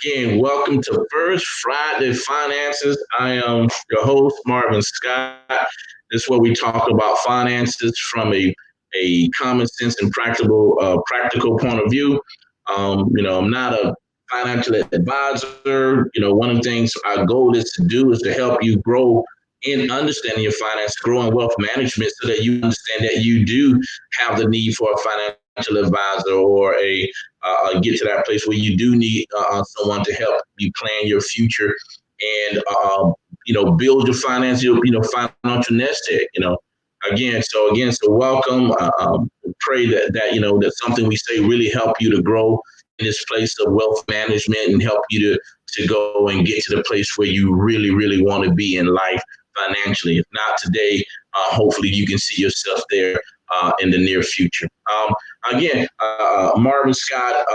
Again, welcome to First Friday Finances. I am your host, Marvin Scott. This is where we talk about finances from a common sense and practical point of view. I'm not a financial advisor. One of the things our goal is to do is to help you grow in understanding your finance, grow in wealth management so that you understand that you do have the need for a financial advisor or a get to that place where you do need someone to help you plan your future and build your financial financial nest egg. So welcome. Pray that something we say really help you to grow in this place of wealth management and help you to go and get to the place where you really want to be in life financially. If not today, hopefully you can see yourself there in the near future. Again, Marvin Scott,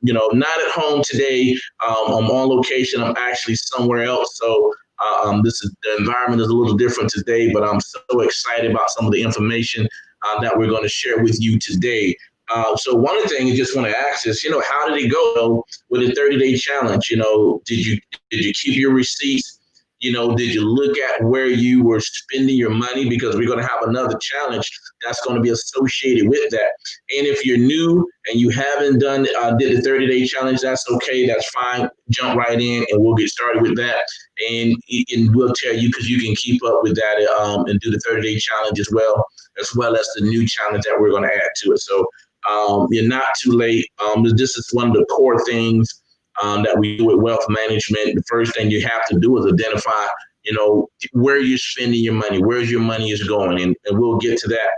not at home today. I'm on location. I'm actually somewhere else. So this is the environment is a little different today, but I'm so excited about some of the information that we're going to share with you today. So one of the things I just want to ask is, how did it go with the 30-day challenge? Did you keep your receipts? Did you look at where you were spending your money? Because we're going to have another challenge that's going to be associated with that. And if you're new and you haven't did the 30-day challenge, that's okay. That's fine. Jump right in and we'll get started with that. And we'll tell you because you can keep up with that and do the 30-day challenge as well as the new challenge that we're going to add to it. So you're not too late. This is one of the core things that we do with wealth management. The first thing you have to do is identify, where you're spending your money, where your money is going. And we'll get to that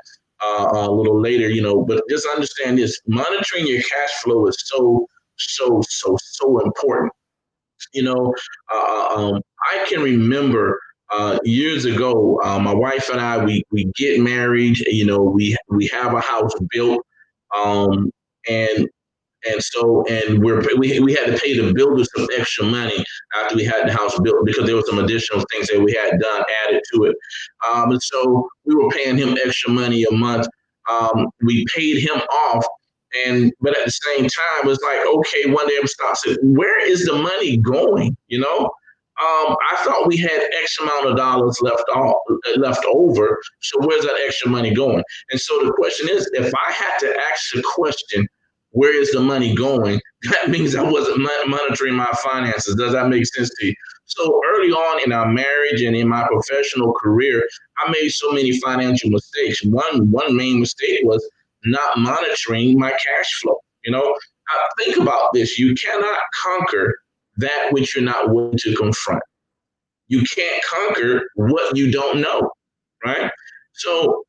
a little later, but just understand this, monitoring your cash flow is so important. I can remember years ago, my wife and we get married, we have a house built, um, and we had to pay the builders some extra money after we had the house built because there were some additional things that we had done added to it. And so we were paying him extra money a month. We paid him off, but at the same time, it's like, okay, one day I'm saying, where is the money going? I thought we had X amount of dollars left over. So where's that extra money going? And so the question is, if I had to ask the question, where is the money going? That means I wasn't monitoring my finances. Does that make sense to you? So early on in our marriage and in my professional career, I made so many financial mistakes. One main mistake was not monitoring my cash flow. Think about this. You cannot conquer that which you're not willing to confront. You can't conquer what you don't know, right? So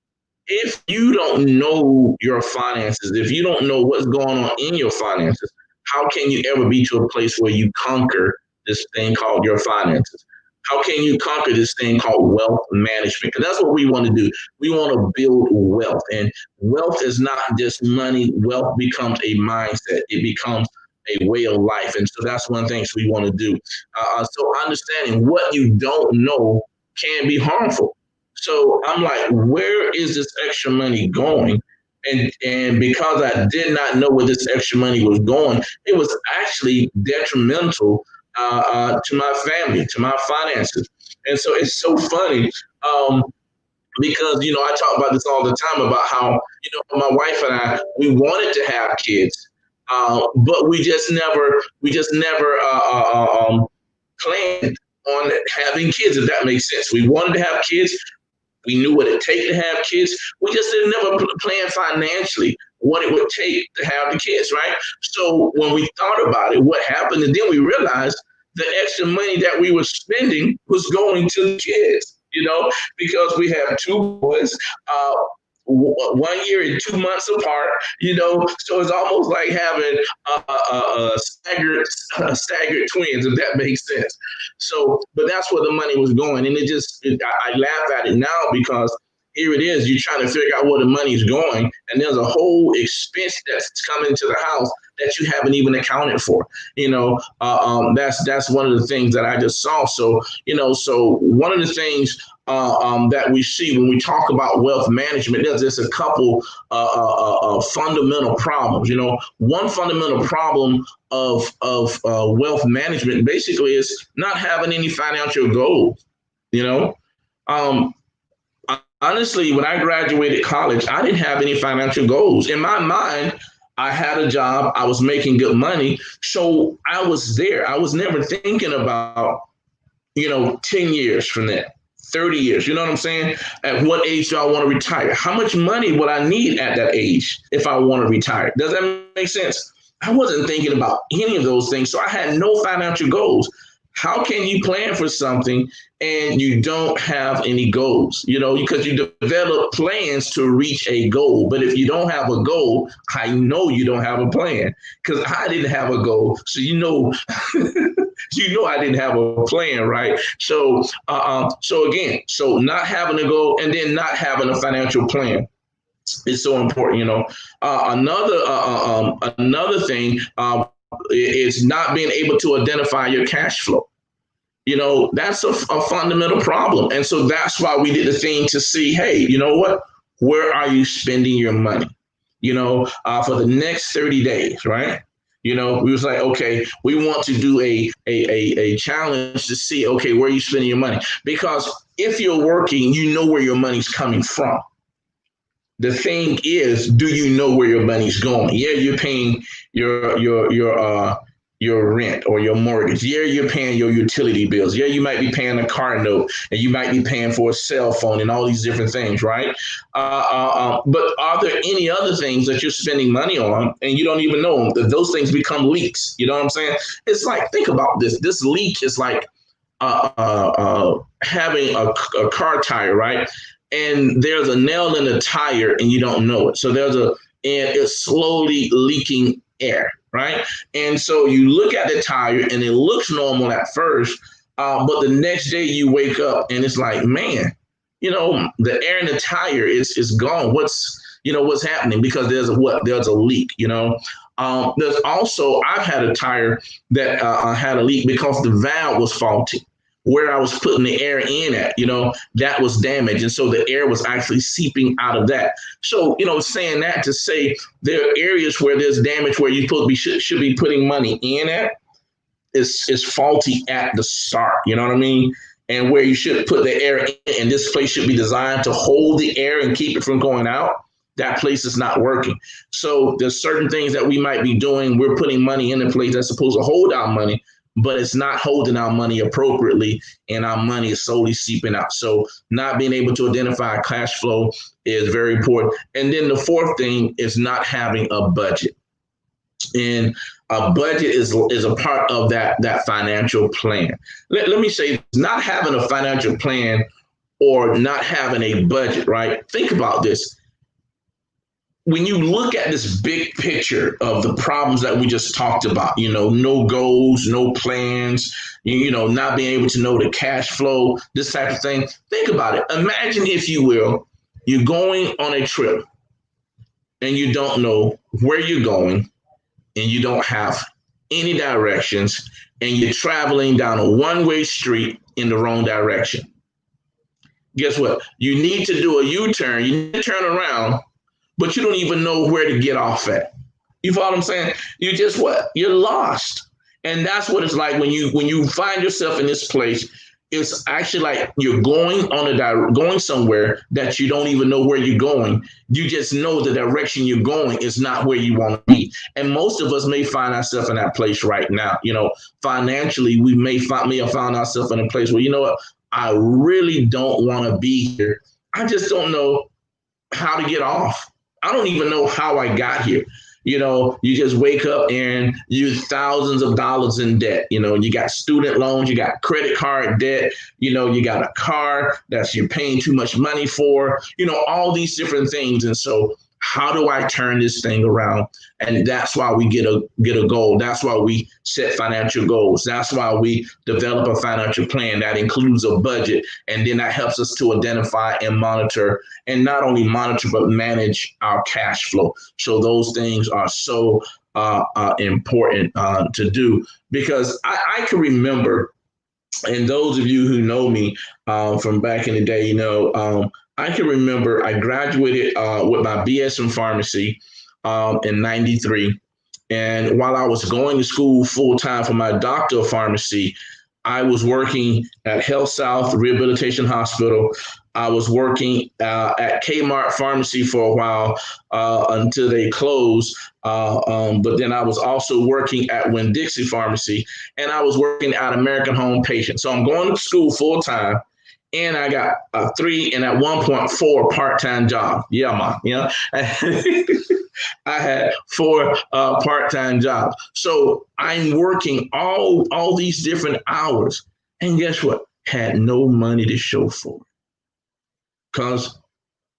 if you don't know your finances, if you don't know what's going on in your finances, how can you ever be to a place where you conquer this thing called your finances? How can you conquer this thing called wealth management? Because that's what we want to do. We want to build wealth. And wealth is not just money. Wealth becomes a mindset. It becomes a way of life. And so that's one of the things we want to do. So understanding what you don't know can be harmful. So I'm like, where is this extra money going? And because I did not know where this extra money was going, it was actually detrimental to my family, to my finances. And so it's so funny because I talk about this all the time about how my wife and I we wanted to have kids, but we just never planned on having kids. If that makes sense, we wanted to have kids. We knew what it take to have kids. We just didn't never plan financially what it would take to have the kids, right? So when we thought about it, what happened, and then we realized the extra money that we were spending was going to the kids, because we have two boys. 1 year and 2 months apart, so it's almost like having staggered twins, if that makes sense. So, but that's where the money was going, and I laugh at it now because here it is. You're trying to figure out where the money's going, and there's a whole expense that's coming to the house that you haven't even accounted for. That's one of the things that I just saw. So so one of the things that we see when we talk about wealth management, there's just a couple fundamental problems. One fundamental problem of wealth management basically is not having any financial goals. Um, Honestly, when I graduated college, I didn't have any financial goals. In my mind, I had a job, I was making good money. So I was there. I was never thinking about, 10 years from that, 30 years. You know what I'm saying? At what age do I want to retire? How much money would I need at that age if I want to retire? Does that make sense? I wasn't thinking about any of those things. So I had no financial goals. How can you plan for something and you don't have any goals? Because you develop plans to reach a goal. But if you don't have a goal, I know you don't have a plan, because I didn't have a goal. So I didn't have a plan, right? So again, not having a goal and then not having a financial plan is so important. Another thing is not being able to identify your cash flow. That's a fundamental problem. And so that's why we did the thing to see, hey, you know what? Where are you spending your money? For the next 30 days, right? We was like, okay, we want to do a challenge to see, okay, where are you spending your money? Because if you're working, you know where your money's coming from. The thing is, do you know where your money's going? Yeah, you're paying your rent or your mortgage. Yeah, you're paying your utility bills. Yeah, you might be paying a car note, and you might be paying for a cell phone and all these different things, right? But are there any other things that you're spending money on and you don't even know them? That those things become leaks. You know what I'm saying? It's like, think about this. This leak is like having a car tire, right? And there's a nail in the tire and you don't know it. So and it's slowly leaking air, right? And so you look at the tire and it looks normal at first, but the next day you wake up and it's like, man, the air in the tire is gone. What's happening? Because there's a leak. There's also, I've had a tire that had a leak because the valve was faulty. Where I was putting the air in at, that was damaged. And so the air was actually seeping out of that. So, saying that to say there are areas where there's damage where you should be putting money in at is faulty at the start. You know what I mean? And where you should put the air in, and this place should be designed to hold the air and keep it from going out, that place is not working. So there's certain things that we might be doing. We're putting money in a place that's supposed to hold our money, but it's not holding our money appropriately, and our money is slowly seeping out. So not being able to identify cash flow is very important. And then the fourth thing is not having a budget. And a budget is a part of that financial plan. Let me say, not having a financial plan or not having a budget, right? Think about this. When you look at this big picture of the problems that we just talked about, no goals, no plans, not being able to know the cash flow, this type of thing, think about it. Imagine, if you will, you're going on a trip and you don't know where you're going and you don't have any directions and you're traveling down a one-way street in the wrong direction. Guess what? You need to do a U-turn. You need to turn around, but you don't even know where to get off at. You follow what I'm saying? You just you're lost. And that's what it's like when you find yourself in this place. It's actually like you're going somewhere that you don't even know where you're going. You just know the direction you're going is not where you want to be. And most of us may find ourselves in that place right now. Financially, we may have found ourselves in a place where, I really don't want to be here. I just don't know how to get off. I don't even know how I got here. You just wake up and you're thousands of dollars in debt. You got student loans, you got credit card debt, you got a car that you're paying too much money for, all these different things. And so how do I turn this thing around? And that's why we get a goal. That's why we set financial goals. That's why we develop a financial plan that includes a budget. And then that helps us to identify and monitor, and not only monitor, but manage our cash flow. So those things are so important to do, because I can remember, and those of you who know me from back in the day, I can remember I graduated with my BS in pharmacy in '93. And while I was going to school full time for my doctor of pharmacy, I was working at Health South Rehabilitation Hospital. I was working at Kmart Pharmacy for a while until they closed. But then I was also working at Winn-Dixie Pharmacy, and I was working at American Home Patient. So I'm going to school full time, and I got 3 and at one point 4 part-time jobs. Yeah, man. I had 4 part-time jobs. So I'm working all these different hours, and guess what? Had no money to show for it, because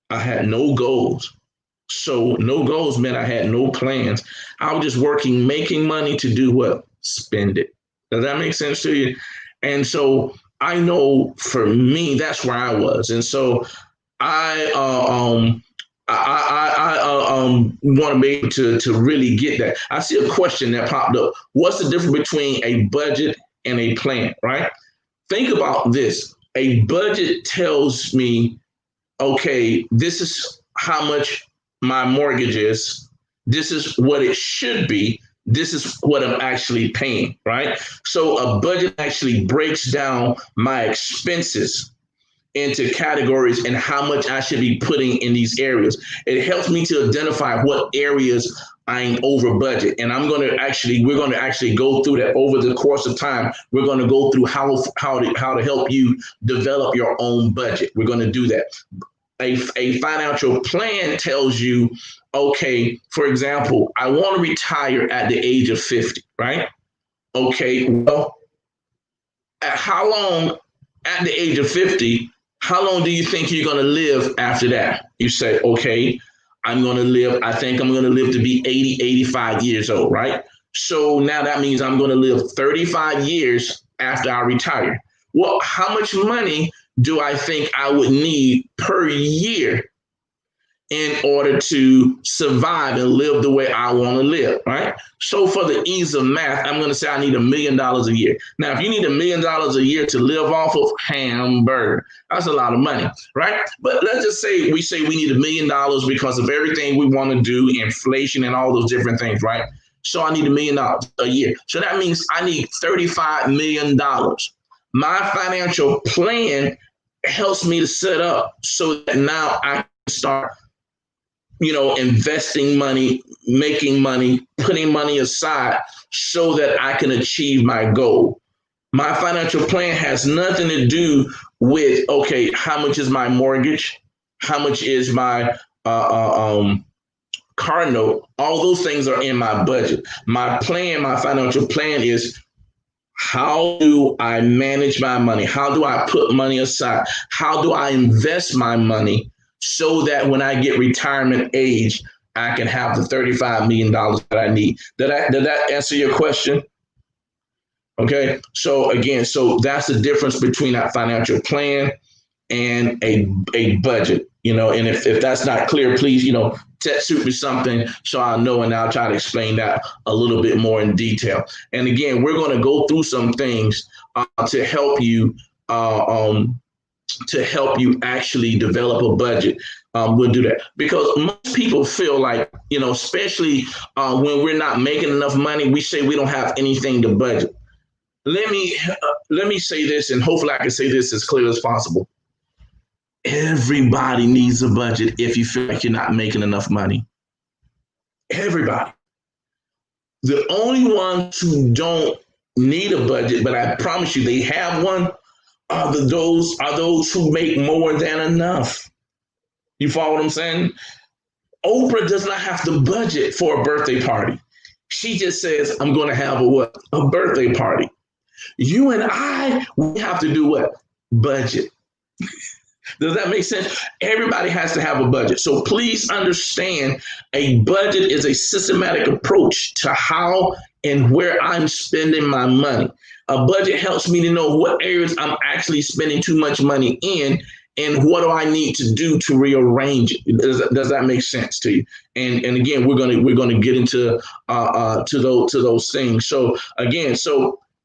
I had no goals. So no goals meant I had no plans. I was just working, making money to do what? Spend it. Does that make sense to you? And so I know for me, that's where I was. And so I want to be able to really get that. I see a question that popped up. What's the difference between a budget and a plan, right? Think about this. A budget tells me, okay, this is how much my mortgage is. This is what it should be. This is what I'm actually paying, right? So a budget actually breaks down my expenses into categories and how much I should be putting in these areas. It helps me to identify what areas I'm over budget. And we're going to actually go through that over the course of time. We're going to go through how to help you develop your own budget. We're going to do that. A financial plan tells you, okay, for example, I want to retire at the age of 50, right? Okay, well, at the age of 50, how long do you think you're going to live after that? You say, okay, I think I'm going to live to be 80, 85 years old, right? So now that means I'm going to live 35 years after I retire. Well, how much money do I think I would need per year in order to survive and live the way I want to live, right? So for the ease of math, I'm going to say I need $1 million a year. Now, if you need $1 million a year to live off of, hamburger, that's a lot of money, right? But let's just say we need $1 million because of everything we want to do, inflation and all those different things, right? So I need $1 million a year. So that means I need $35 million. My financial plan helps me to set up so that now I can start, investing money, making money, putting money aside so that I can achieve my goal. My financial plan has nothing to do with, okay, how much is my mortgage? How much is my car note? All those things are in my budget. My financial plan is, how do I manage my money? How do I put money aside? How do I invest my money so that when I get retirement age, I can have the $35 million that I need? Did that answer your question? Okay. So again, that's the difference between that financial plan and a budget, and if that's not clear, please, shoot me something so I'll know, and I'll try to explain that a little bit more in detail. And again, we're going to go through some things to help you actually develop a budget. We'll do that because most people feel like, especially when we're not making enough money, we say we don't have anything to budget. Let me say this, and hopefully I can say this as clear as possible. Everybody needs a budget if you feel like you're not making enough money. Everybody. The only ones who don't need a budget, but I promise you they have one, are those who make more than enough. You follow what I'm saying? Oprah does not have to budget for a birthday party. She just says, I'm going to have a birthday party. You and I, we have to do what? Budget. Does that make sense? Everybody has to have a budget. So please understand a budget is a systematic approach to how and where I'm spending my money. A budget helps me to know what areas I'm actually spending too much money in and what do I need to do to rearrange it. Does that make sense to you? And again, we're gonna get into to those things. So again,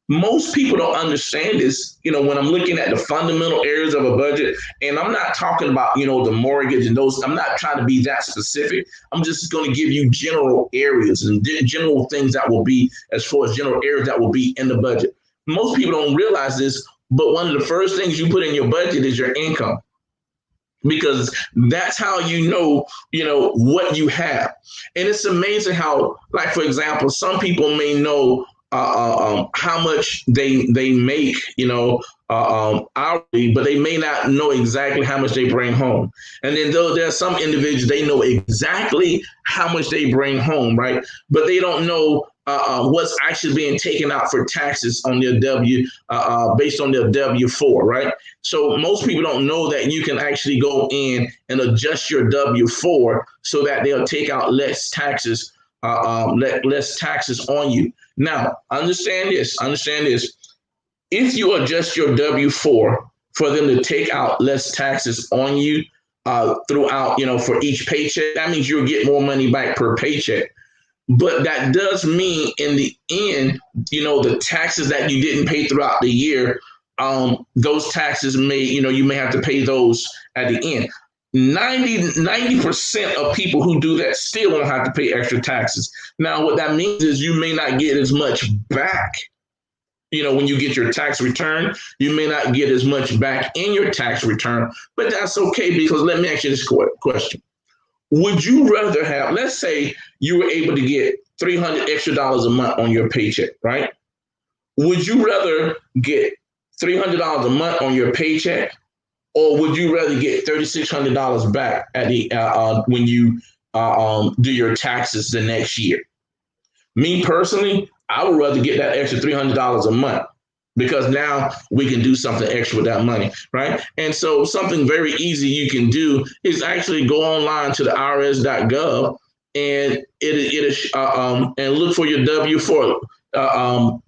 most people don't understand this, when I'm looking at the fundamental areas of a budget, and I'm not talking about, the mortgage and those, I'm not trying to be that specific. I'm just going to give you general areas and general things that will be, as far as general areas that will be in the budget. Most people don't realize this, but one of the first things you put in your budget is your income, because that's how you know what you have. And it's amazing how, like, for example, some people may know how much they make, hourly, but they may not know exactly how much they bring home. And then though there are some individuals, they know exactly how much they bring home, right? But they don't know what's actually being taken out for taxes on their based on their W-4, right? So most people don't know that you can actually go in and adjust your W-4 so that they'll take out less taxes on you. Now, understand this. If you adjust your W-4 for them to take out less taxes on you throughout, for each paycheck, that means you'll get more money back per paycheck. But that does mean in the end, the taxes that you didn't pay throughout the year, those taxes may, you may have to pay those at the end. 90% of people who do that still won't have to pay extra taxes. Now, what that means is you may not get as much back. When you get your tax return, you may not get as much back in your tax return, but that's okay, because let me ask you this question. Would you rather have, let's say you were able to get $300 extra a month on your paycheck, right? Would you rather get $300 a month on your paycheck, or would you rather get $3,600 back at the when you do your taxes the next year? Me personally, I would rather get that extra $300 a month, because now we can do something extra with that money, right? And so something very easy you can do is actually go online to the IRS.gov and and look for your W-4.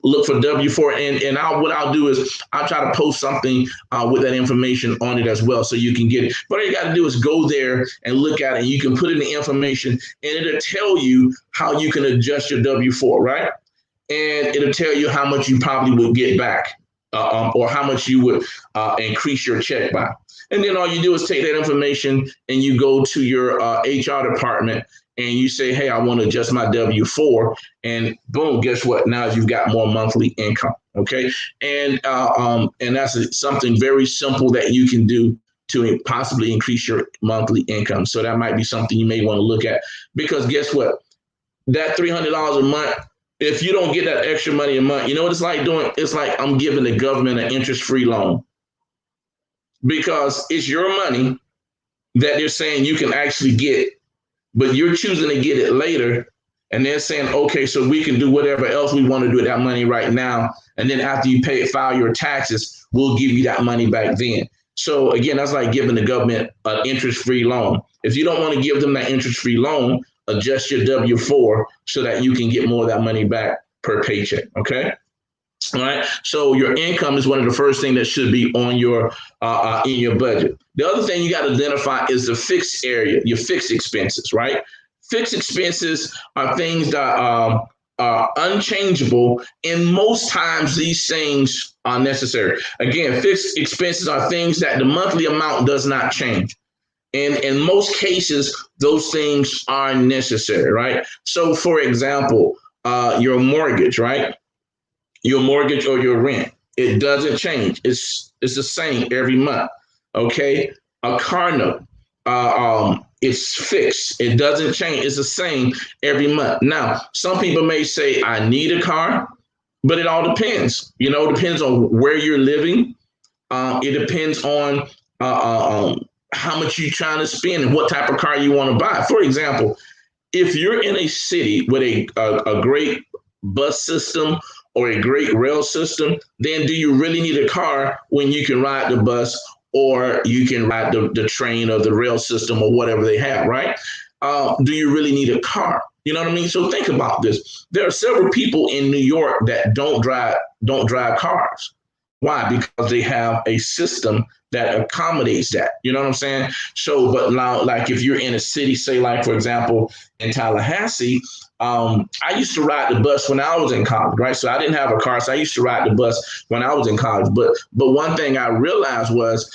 Look for W-4, and what I'll do is I'll try to post something with that information on it as well, so you can get it. But all you got to do is go there and look at it, and you can put in the information, and it'll tell you how you can adjust your W-4, right? And it'll tell you how much you probably would get back, or how much you would increase your check by. And then all you do is take that information and you go to your HR department and you say, hey, I want to adjust my W-4, and boom, guess what? Now you've got more monthly income, okay? And that's something very simple that you can do to possibly increase your monthly income. So that might be something you may want to look at, because guess what? That $300 a month, if you don't get that extra money a month, you know what it's like doing? It's like I'm giving the government an interest-free loan, because it's your money that they're saying you can actually get, but you're choosing to get it later. And they're saying, okay, so we can do whatever else we want to do with that money right now. And then after you file your taxes, we'll give you that money back then. So again, that's like giving the government an interest-free loan. If you don't want to give them that interest-free loan, adjust your W-4 so that you can get more of that money back per paycheck, okay? All right. So your income is one of the first things that should be on your in your budget. The other thing you got to identify is the fixed area, your fixed expenses, right? Fixed expenses are things that are unchangeable, and most times these things are necessary. Again, fixed expenses are things that the monthly amount does not change. And in most cases, those things are necessary, right? So for example, your mortgage, right? Your mortgage or your rent, it doesn't change. It's the same every month. Okay. A car note, it's fixed. It doesn't change. It's the same every month. Now, some people may say, I need a car, but it all depends. It depends on where you're living. It depends on how much you're trying to spend and what type of car you want to buy. For example, if you're in a city with a great bus system or a great rail system, then do you really need a car when you can ride the bus or you can ride the train or the rail system or whatever they have, right? Do you really need a car? You know what I mean? So think about this. There are several people in New York that don't drive cars. Why? Because they have a system that accommodates that. You know what I'm saying? So, but now, like if you're in a city, say like for example in Tallahassee, I used to ride the bus when I was in college, right? So I didn't have a car, so I used to ride the bus when I was in college. But one thing I realized was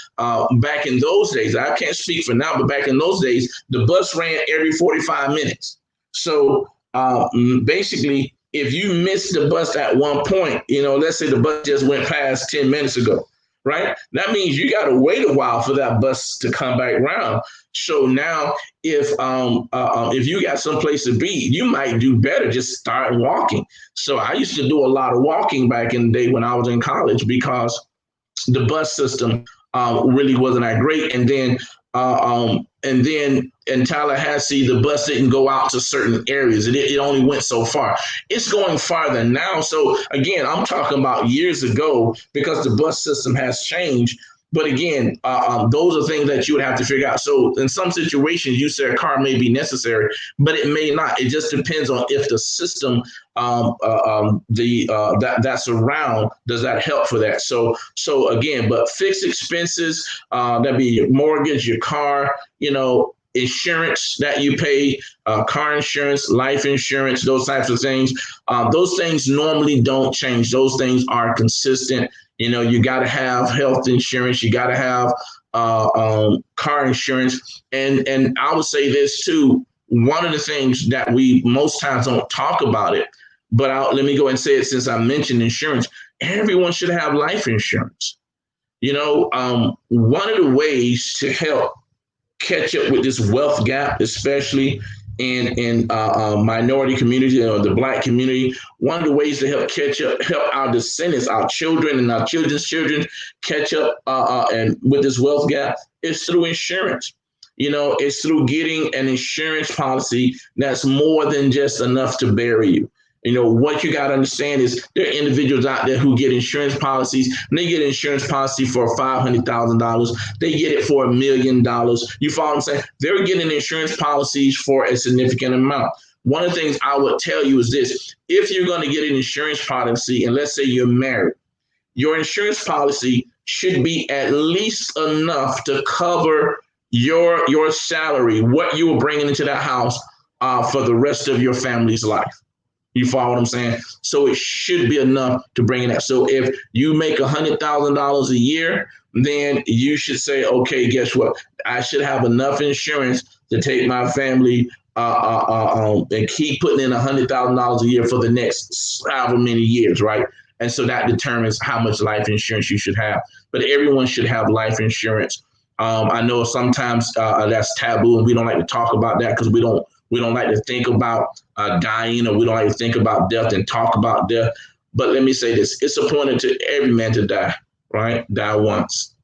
back in those days, I can't speak for now, but back in those days, the bus ran every 45 minutes. So basically, if you missed the bus at one point, let's say the bus just went past 10 minutes ago, right? That means you got to wait a while for that bus to come back around. So now, if you got someplace to be, you might do better just start walking. So I used to do a lot of walking back in the day when I was in college because the bus system really wasn't that great. And then in Tallahassee, the bus didn't go out to certain areas. It only went so far. It's going farther now. So again, I'm talking about years ago because the bus system has changed. But again, those are things that you would have to figure out. So in some situations, you say a car may be necessary, but it may not. It just depends on if the system that's around, does that help for that? So again, but fixed expenses, that'd be your mortgage, your car, insurance that you pay, car insurance, life insurance, those types of things. Those things normally don't change. Those things are consistent. You got to have health insurance. You got to have car insurance. And I would say this too. One of the things that we most times don't talk about it, but let me go and say it since I mentioned insurance. Everyone should have life insurance. One of the ways to help catch up with this wealth gap, especially in minority community or the Black community, one of the ways to help our descendants, our children and our children's children catch up and with this wealth gap is through insurance. It's through getting an insurance policy that's more than just enough to bury you. What you got to understand is there are individuals out there who get insurance policies, and they get an insurance policy for $500,000. They get it for $1 million. You follow what I'm saying? They're getting insurance policies for a significant amount. One of the things I would tell you is this: if you're going to get an insurance policy, and let's say you're married, your insurance policy should be at least enough to cover your salary, what you were bringing into that house for the rest of your family's life. You follow what I'm saying? So it should be enough to bring it up. So if you make $100,000 a year, then you should say, okay, guess what? I should have enough insurance to take my family and keep putting in $100,000 a year for the next however many years, right? And so that determines how much life insurance you should have. But everyone should have life insurance. I know sometimes that's taboo, and we don't like to talk about that because we don't like to think about dying, or we don't like to think about death and talk about death. But let me say this: it's appointed to every man to die, right? Die once.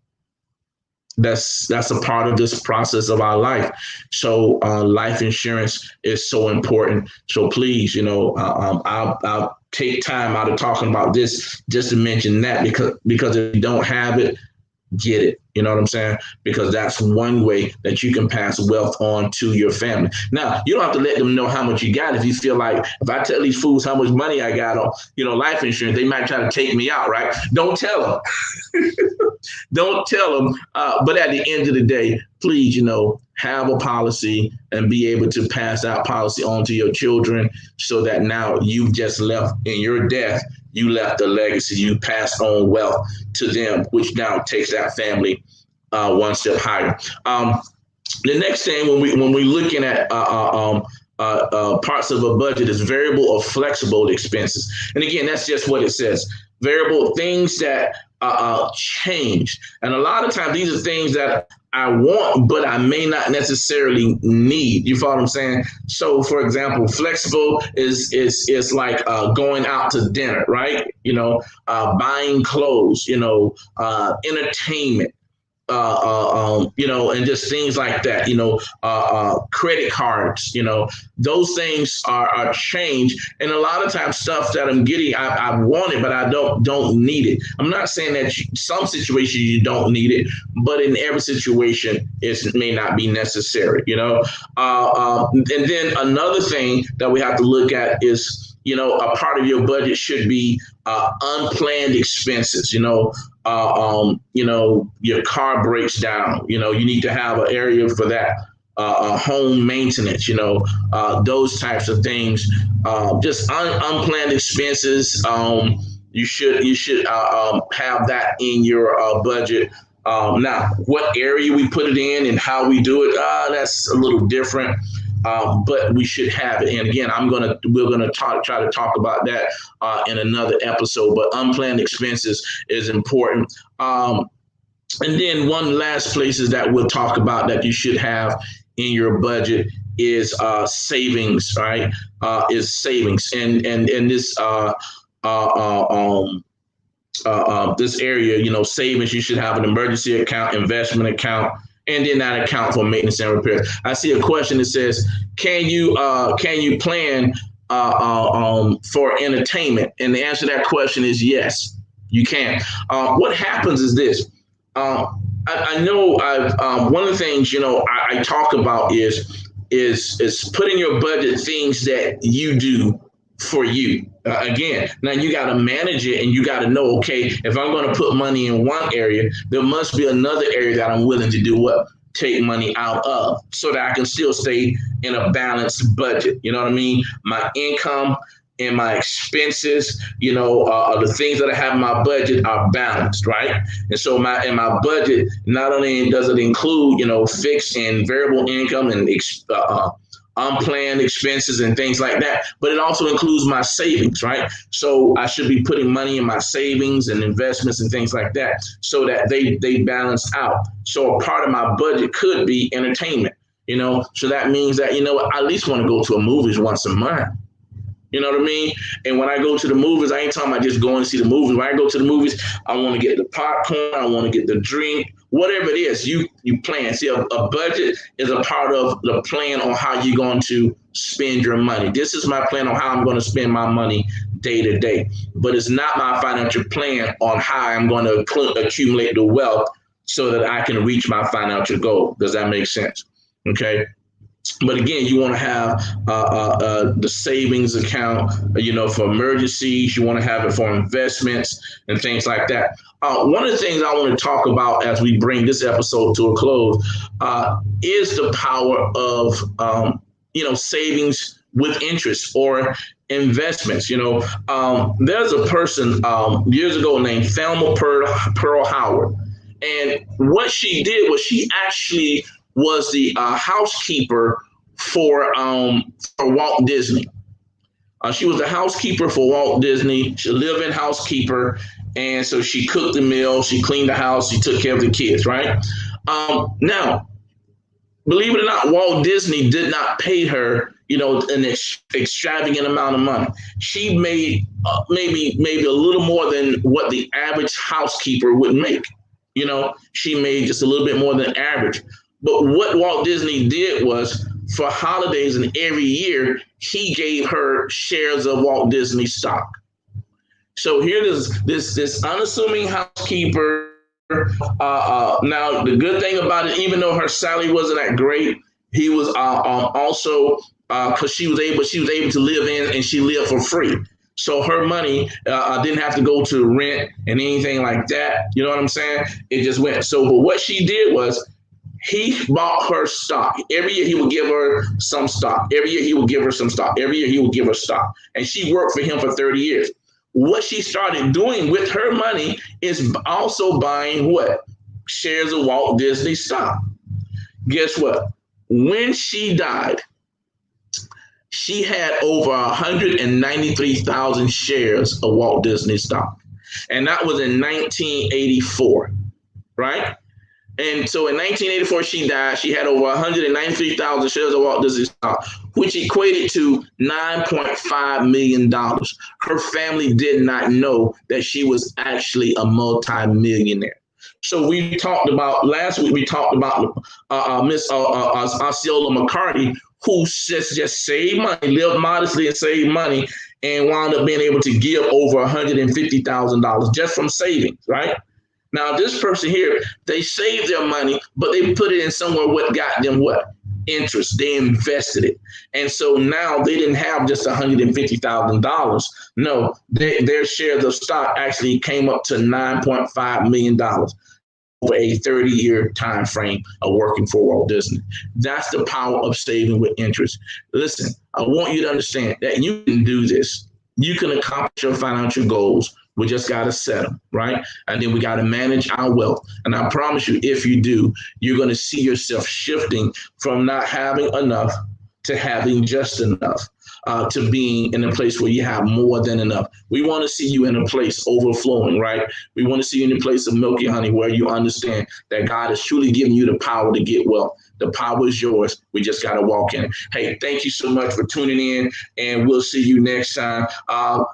That's a part of this process of our life. So life insurance is so important. So please, I'll take time out of talking about this just to mention that because if you don't have it, get it. You know what I'm saying? Because that's one way that you can pass wealth on to your family. Now, you don't have to let them know how much you got. If you feel like, if I tell these fools how much money I got on, life insurance, they might try to take me out, right? Don't tell them. Don't tell them. But at the end of the day, please, have a policy and be able to pass that policy on to your children so that now you've just left in your death, you left a legacy, you passed on wealth to them, which now takes that family one step higher. The next thing when we're looking at parts of a budget is variable or flexible expenses. And again, that's just what it says. Variable things that change. And a lot of times these are things that I want, but I may not necessarily need. You follow what I'm saying? So, for example, flexible is like going out to dinner, right? Buying clothes, entertainment, and just things like that, credit cards, those things are changed. And a lot of times stuff that I'm getting, I want it, but I don't need it. I'm not saying that some situations you don't need it, but in every situation, it may not be necessary, and then another thing that we have to look at is, a part of your budget should be unplanned expenses. Your car breaks down. You need to have an area for that. Home maintenance. Those types of things. Just unplanned expenses. You should have that in your budget. Now, what area we put it in and how we do it, that's a little different. But we should have it. And again, we're gonna try to talk about that in another episode. But unplanned expenses is important. And then one last places that we'll talk about that you should have in your budget is savings, right? Is savings, and this this area, savings. You should have an emergency account, investment account, and then that account for maintenance and repairs. I see a question that says, can you plan for entertainment? And the answer to that question is yes, you can. What happens is this. I know one of the things, I talk about is putting your budget things that you do for you. Again, now you got to manage it, and you got to know, okay, if I'm going to put money in one area, there must be another area that I'm willing to do what? Take money out of, so that I can still stay in a balanced budget. You know what I mean? My income and my expenses, the things that I have in my budget are balanced, right? And so my budget, not only does it include, fixed and variable income and unplanned expenses and things like that, but it also includes my savings, right? So I should be putting money in my savings and investments and things like that, so that they balance out. So a part of my budget could be entertainment, so that means that, I at least want to go to a movies once a month. You know what I mean? And when I go to the movies, I ain't talking about just going to see the movies. When I go to the movies, I want to get the popcorn, I want to get the drink, whatever it is, you plan. See, a budget is a part of the plan on how you're going to spend your money. This is my plan on how I'm going to spend my money day to day. But it's not my financial plan on how I'm going to accumulate the wealth so that I can reach my financial goal. Does that make sense? Okay. But again, you want to have the savings account, for emergencies. You want to have it for investments and things like that. One of the things I want to talk about as we bring this episode to a close is the power of, savings with interest or investments. There's a person years ago named Thelma Pearl Howard. And what she did was she actually was the housekeeper for Walt Disney. She was the housekeeper for Walt Disney. She lived in housekeeper, and so she cooked the meal, she cleaned the house, she took care of the kids, right? Now, believe it or not, Walt Disney did not pay her, an extravagant amount of money. She made maybe a little more than what the average housekeeper would make. She made just a little bit more than average. But what Walt Disney did was, for holidays and every year, he gave her shares of Walt Disney stock. So here this unassuming housekeeper. Now, the good thing about it, even though her salary wasn't that great, he was also because she was able to live in, and she lived for free. So her money didn't have to go to rent and anything like that. You know what I'm saying? It just went. So, but what she did was, he bought her stock. Every year he would give her some stock. Every year he would give her some stock. Every year he would give her stock. And she worked for him for 30 years. What she started doing with her money is also buying what? Shares of Walt Disney stock. Guess what? When she died, she had over 193,000 shares of Walt Disney stock. And that was in 1984, right? And so in 1984, she died. She had over 193,000 shares of Walt Disney stock, which equated to $9.5 million. Her family did not know that she was actually a multimillionaire. So we talked about last week. We talked about Miss Osceola McCarty, who just saved money, lived modestly and saved money, and wound up being able to give over $150,000 just from savings, right? Now, this person here, they saved their money, but they put it in somewhere what got them what? Interest. They invested it. And so now they didn't have just $150,000. No, their shares of stock actually came up to $9.5 million over a 30-year time frame of working for Walt Disney. That's the power of saving with interest. Listen, I want you to understand that you can do this. You can accomplish your financial goals. We just got to set them, right? And then we got to manage our wealth. And I promise you, if you do, you're going to see yourself shifting from not having enough to having just enough, to being in a place where you have more than enough. We want to see you in a place overflowing, right? We want to see you in a place of milky honey where you understand that God has truly given you the power to get wealth. The power is yours. We just got to walk in it. Hey, thank you so much for tuning in, and we'll see you next time.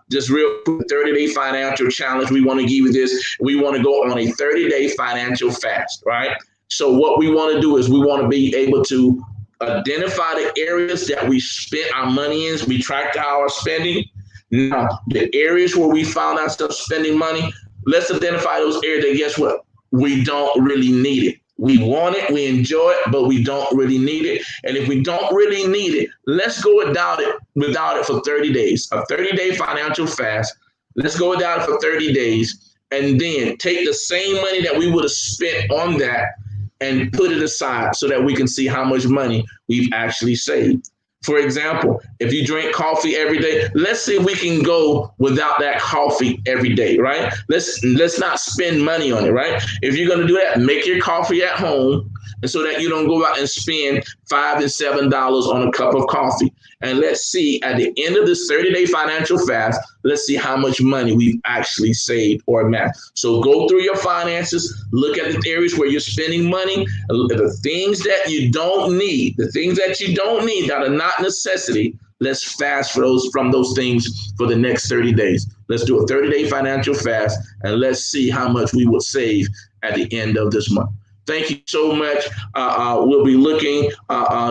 Just real quick, 30-day financial challenge. We want to give you this. We want to go on a 30-day financial fast, right? So what we want to do is we want to be able to identify the areas that we spent our money in. We tracked our spending. Now, the areas where we found ourselves spending money, let's identify those areas that, guess what? We don't really need it. We want it, we enjoy it, but we don't really need it. And if we don't really need it, let's go without it for 30 days, a 30-day financial fast. Let's go without it for 30 days and then take the same money that we would have spent on that and put it aside so that we can see how much money we've actually saved. For example, if you drink coffee every day, let's see if we can go without that coffee every day, right? Let's not spend money on it, right? If you're going to do that, make your coffee at home, and so that you don't go out and spend $5 and $7 on a cup of coffee. And let's see at the end of this 30-day financial fast, let's see how much money we've actually saved or amassed. So go through your finances, look at the areas where you're spending money, the things that you don't need, that are not necessity. Let's fast from those things for the next 30 days. Let's do a 30-day financial fast, and let's see how much we will save at the end of this month. Thank you so much. We'll be looking,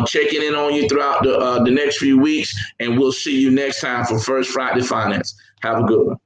checking in on you throughout the next few weeks, and we'll see you next time for First Friday Finance. Have a good one.